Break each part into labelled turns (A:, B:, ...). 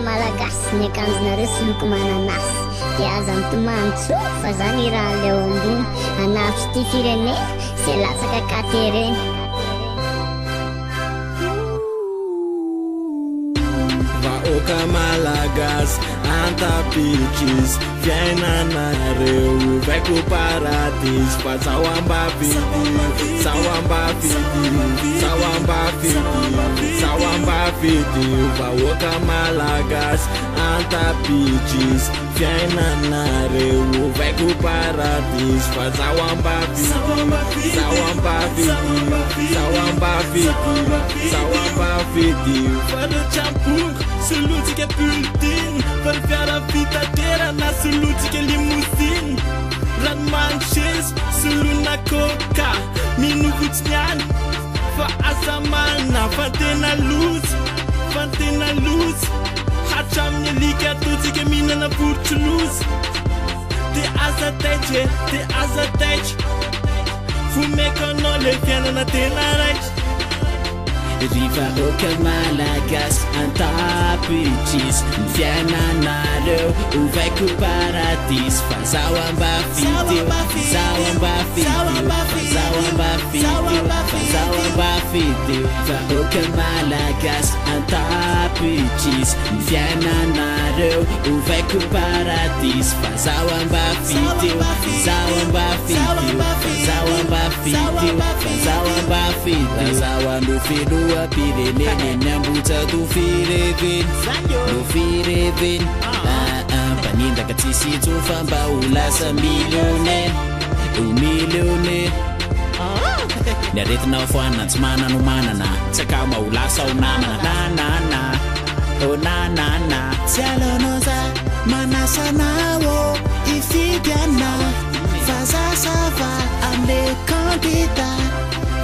A: malagasy ny akanjonareo sy loko mananasy dia aza mitomany tso fa zany raha leo ambony anafitry ty firenena sy latsaka katereny
B: vahoaka malagasy antapitrisy fiainanareo vaiko paradisy fa zao ambafidio vahoaka malagasy antapitrisy fiainanareo vaiko paradisy fa zao ambafidio
C: Fadochampunga, sulutika bulletin För fjärra fitaterarna, sulutika limousin Radmanches, suluna koka Minuvutsnyan, fa asamana Fantena luz Hacham nyelika, tutika minana purchuluz Te azatech Fumekonole, fianana tena right
D: Rivahoaka malagasy antapitrisy ny fiainanareo ovaiko paradisy fa zao ambafidio vahoaka malagasy antapitrisy ny fiainanareo ovaiko paradisy fa zao ambafidio zao andofinoa pireneny nyambotra dofireveny mpanindaka tsisy tsofa mba ho lasa millionnaire ny aretinao foana tsy manano manana tsy akama ho lasa ho namana nanana tsy alonao za manasanao ifidiana fa zasava amle candidat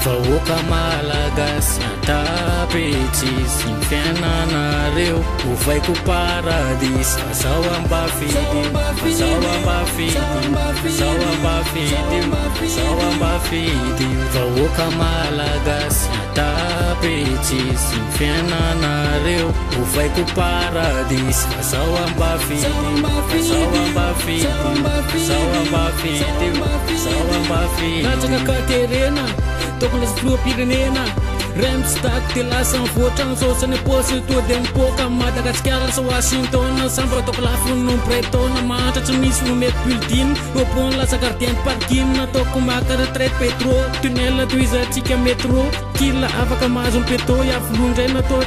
E: vahoaka malagasy antapitrisy ny fiainanareo ovaiko paradisy fa zao ambafidio vahoaka malagasy antapitrisy ny fiainanareo ovaiko paradisy fa zao ambafidio
F: katerena tokony sy filoham-pirenena rem tsy taky te lasa mivoatra ny saosany posy to dia mipoka Madagasikara sa Washington sambra ataoko lafo nompretaona mantra tsy misy nomeko building opony lasa gardien de parking ataoko maka retraite pétro tunnel toizatsika métro kila afaka mahazo ny peto iavolondray natao